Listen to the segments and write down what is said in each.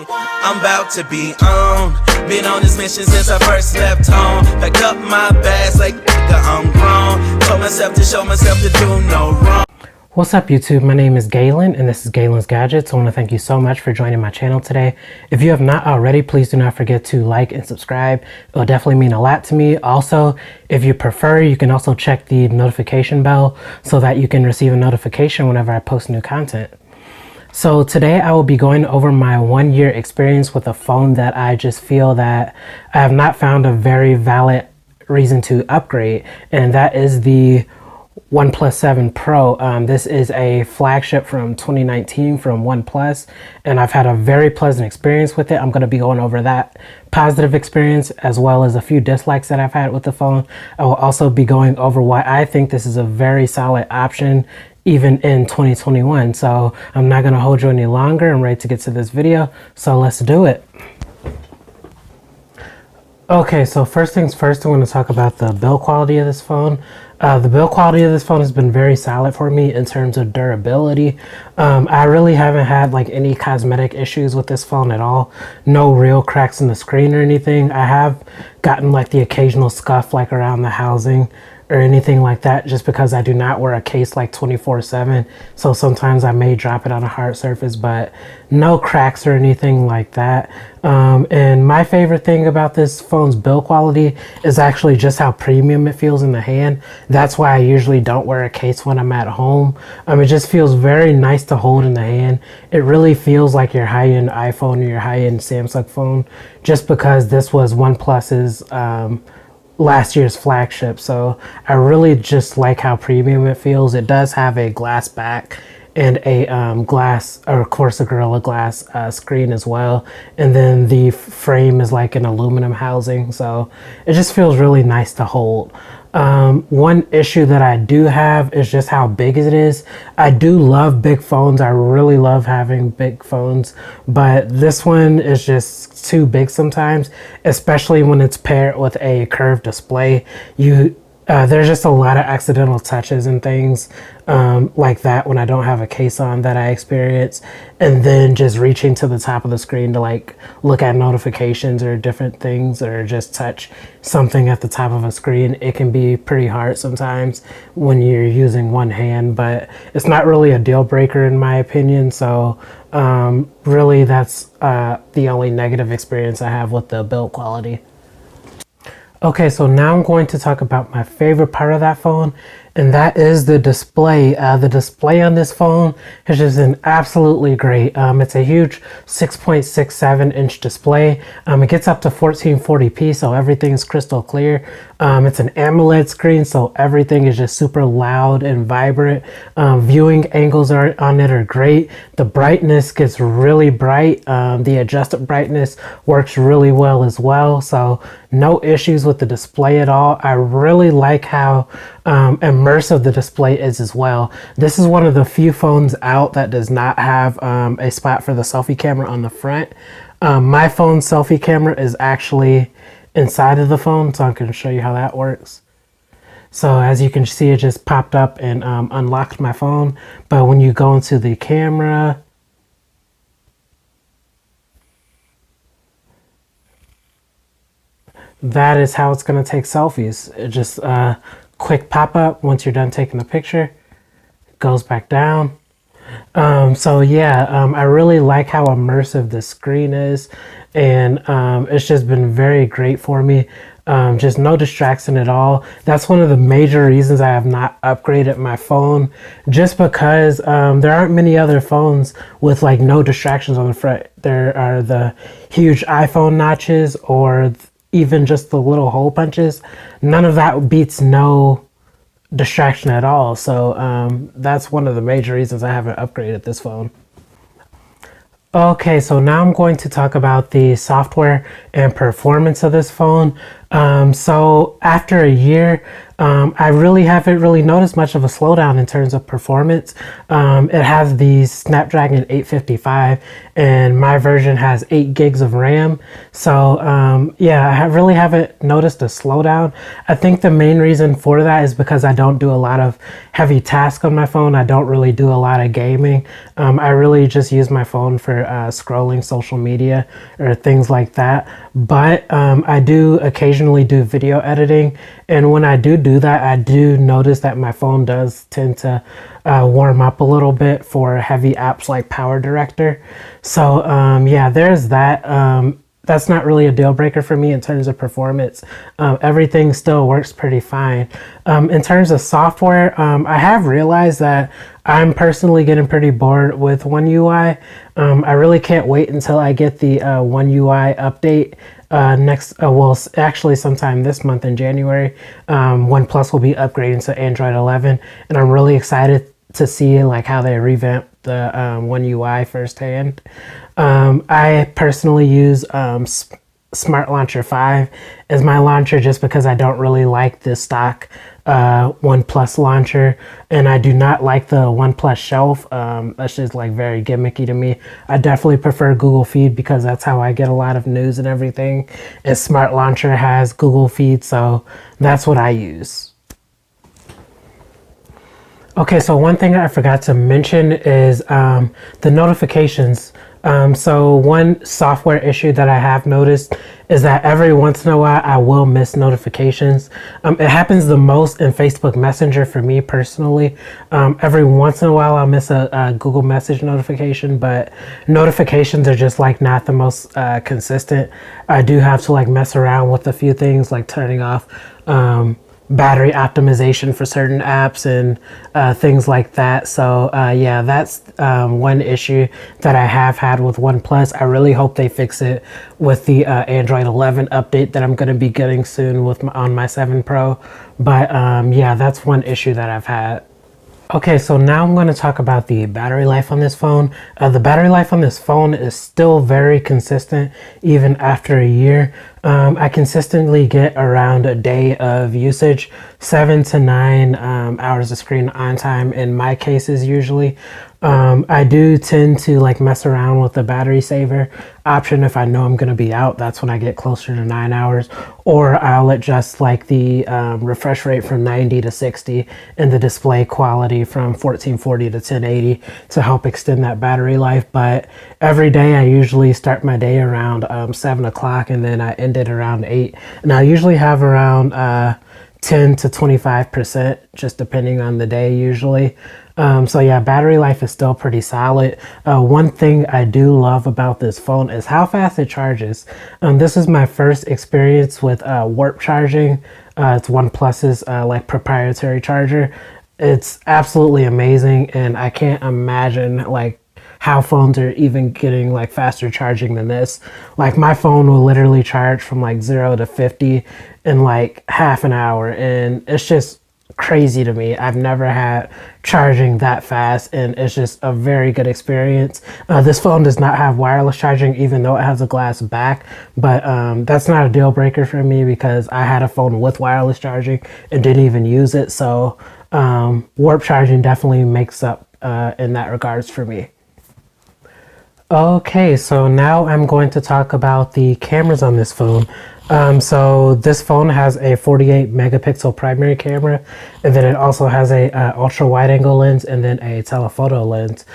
I'm about to be on. Been on this mission since I first left home. Packed up my bags like nigga, I'm grown. Told myself to show myself to do no wrong. What's up YouTube, my name is Galen and this is Galen's Gadgets. I want to thank you so much for joining my channel today. If you have not already, please do not forget to like and subscribe. It will definitely mean a lot to me. Also, if you prefer, you can also check the notification bell so that you can receive a notification whenever I post new content. So today I will be going over my 1-year experience with a phone that I just feel that I have not found a very valid reason to upgrade, and that is the OnePlus 7 Pro. This is a flagship from 2019 from OnePlus, and I've had a very pleasant experience with it. I'm going to be going over that positive experience as well as a few dislikes that I've had with the phone. I will also be going over why I think this is a very solid option even in 2021. So I'm not going to hold you any longer. I'm ready to get to this video, so let's do it. Okay, so first things first, I'm going to talk about the build quality of this phone. The build quality of this phone has been very solid for me in terms of durability. I really haven't had like any cosmetic issues with this phone at all. No real cracks in the screen or anything. I have gotten like the occasional scuff like around the housing or anything like that, just because I do not wear a case like 24/7. So sometimes I may drop it on a hard surface, but no cracks or anything like that. And my favorite thing about this phone's build quality is actually just how premium it feels in the hand. That's why I usually don't wear a case when I'm at home. It just feels very nice to hold in the hand. It really feels like your high-end iPhone or your high-end Samsung phone, just because this was OnePlus's last year's flagship. So I really just like how premium it feels. It does have a glass back and a glass, or of course a Gorilla Glass screen as well, and then the frame is like an aluminum housing, so it just feels really nice to hold. One issue that I do have is just how big it is. I do love big phones. I really love having big phones, but this one is just too big sometimes, especially when it's paired with a curved display. There's just a lot of accidental touches and things like that when I don't have a case on that I experience, and then just reaching to the top of the screen to like look at notifications or different things, or just touch something at the top of a screen. It can be pretty hard sometimes when you're using one hand, but it's not really a deal breaker in my opinion. So really that's the only negative experience I have with the build quality. Okay, so now I'm going to talk about my favorite part of that phone, and that is the display. The display on this phone has just been absolutely great. It's a huge 6.67-inch display. It gets up to 1440p, so everything is crystal clear. It's an AMOLED screen, so everything is just super loud and vibrant. Viewing angles on it are great. The brightness gets really bright. The adjusted brightness works really well as well, so no issues with the display at all. I really like how immersive the display is as well. This is one of the few phones out that does not have a spot for the selfie camera on the front. My phone's selfie camera is actually inside of the phone, so I'm going to show you how that works. So as you can see, it just popped up and unlocked my phone, but when you go into the camera, that is how it's going to take selfies. It just quick pop-up once you're done taking the picture. It goes back down. So yeah, I really like how immersive the screen is, and it's just been very great for me. Just no distraction at all. That's one of the major reasons I have not upgraded my phone, just because there aren't many other phones with like no distractions on the front. There are the huge iPhone notches, or even just the little hole punches. None of that beats no distraction at all. So that's one of the major reasons I haven't upgraded this phone. Okay, so now I'm going to talk about the software and performance of this phone. So after a year, I really haven't really noticed much of a slowdown in terms of performance. It has the Snapdragon 855, and my version has 8 gigs of RAM. So yeah, really haven't noticed a slowdown. I think the main reason for that is because I don't do a lot of heavy tasks on my phone. I don't really do a lot of gaming. I really just use my phone for scrolling social media or things like that. But I do occasionally do video editing, and when I do that, I do notice that my phone does tend to warm up a little bit for heavy apps like Power Director. So yeah, there's that. That's not really a deal breaker for me in terms of performance. Everything still works pretty fine. In terms of software, I have realized that I'm personally getting pretty bored with One UI. I really can't wait until I get the One UI update well, actually sometime this month in January. OnePlus will be upgrading to Android 11, and I'm really excited to see like how they revamp the One UI firsthand. I personally use Smart Launcher 5 as my launcher just because I don't really like the stock OnePlus launcher, and I do not like the OnePlus shelf. That's just like very gimmicky to me. I definitely prefer Google Feed because that's how I get a lot of news and everything. And Smart Launcher has Google Feed, so that's what I use. Okay, so one thing I forgot to mention is the notifications. So one software issue that I have noticed is that every once in a while I will miss notifications. It happens the most in Facebook Messenger for me personally. Every once in a while I'll miss a Google Message notification, but notifications are just like not the most consistent. I do have to like mess around with a few things like turning off battery optimization for certain apps and things like that. So yeah, that's one issue that I have had with OnePlus. I really hope they fix it with the Android 11 update that I'm going to be getting soon with on my 7 Pro. But yeah, that's one issue that I've had. Okay, so now I'm going to talk about the battery life on this phone. The battery life on this phone is still very consistent even after a year. I consistently get around a day of usage, 7 to 9 hours of screen on time in my cases usually. I do tend to like mess around with the battery saver option if I know I'm going to be out. That's when I get closer to 9 hours, or I'll adjust like the refresh rate from 90 to 60 and the display quality from 1440 to 1080 to help extend that battery life. But every day I usually start my day around 7 o'clock and then I end it around 8, and I usually have around 10 to 25%, just depending on the day usually. So yeah, battery life is still pretty solid. One thing I do love about this phone is how fast it charges. This is my first experience with warp charging. It's OnePlus's like proprietary charger. It's absolutely amazing, and I can't imagine like how phones are even getting like faster charging than this. Like my phone will literally charge from like 0 to 50 in like half an hour, and it's just crazy to me. I've never had charging that fast, and it's just a very good experience. This phone does not have wireless charging even though it has a glass back, but that's not a deal breaker for me because I had a phone with wireless charging and didn't even use it. So warp charging definitely makes up in that regards for me. Okay, so now I'm going to talk about the cameras on this phone. So this phone has a 48 megapixel primary camera, and then it also has a ultra wide angle lens and then a telephoto lens.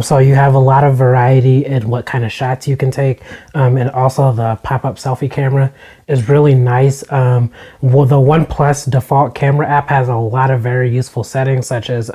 So you have a lot of variety in what kind of shots you can take, and also the pop-up selfie camera is really nice. Well, the OnePlus default camera app has a lot of very useful settings such as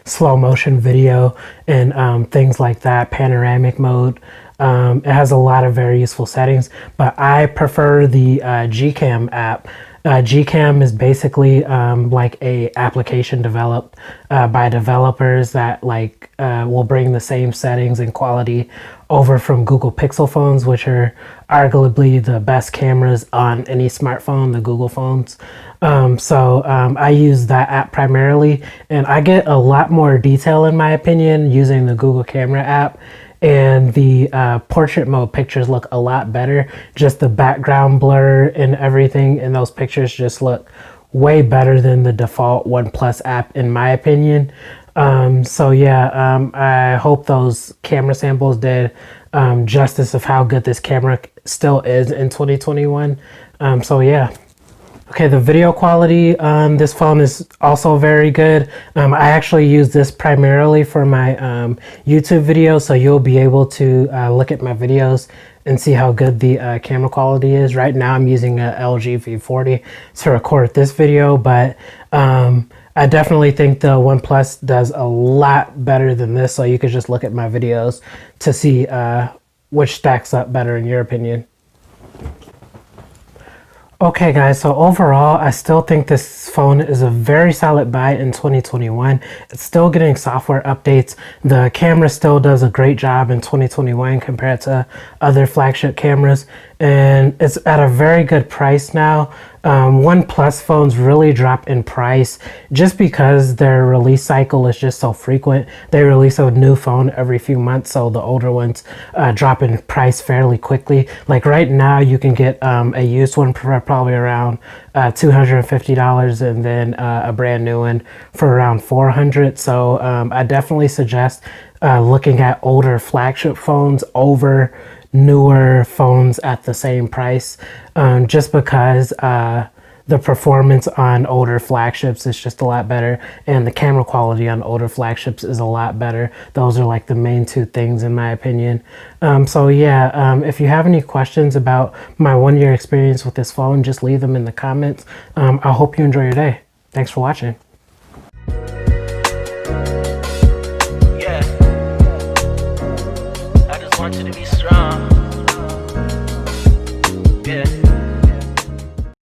slow motion video and things like that, panoramic mode. It has a lot of very useful settings, but I prefer the Gcam app. Gcam is basically like a application developed by developers that like will bring the same settings and quality over from Google Pixel phones, which are arguably the best cameras on any smartphone, the Google phones. So I use that app primarily, and I get a lot more detail in my opinion using the Google camera app. and the portrait mode pictures look a lot better. Just the background blur and everything in those pictures just look way better than the default OnePlus app, in my opinion. So yeah, I hope those camera samples did justice of how good this camera still is in 2021. So yeah. Okay, the video quality on this phone is also very good. I actually use this primarily for my YouTube videos, so you'll be able to look at my videos and see how good the camera quality is. Right now I'm using a LG V40 to record this video, but I definitely think the OnePlus does a lot better than this, so you could just look at my videos to see which stacks up better in your opinion. Okay guys, so overall I still think this phone is a very solid buy in 2021. It's still getting software updates. The camera still does a great job in 2021 compared to other flagship cameras, and it's at a very good price now. OnePlus phones really drop in price just because their release cycle is just so frequent. They release a new phone every few months, so the older ones drop in price fairly quickly. Like right now you can get a used one for probably around $250, and then a brand new one for around $400. So I definitely suggest looking at older flagship phones over newer phones at the same price, just because the performance on older flagships is just a lot better, and the camera quality on older flagships is a lot better. Those are like the main two things in my opinion. So yeah, if you have any questions about my 1 year experience with this phone, just leave them in the comments. I hope you enjoy your day. Thanks for watching.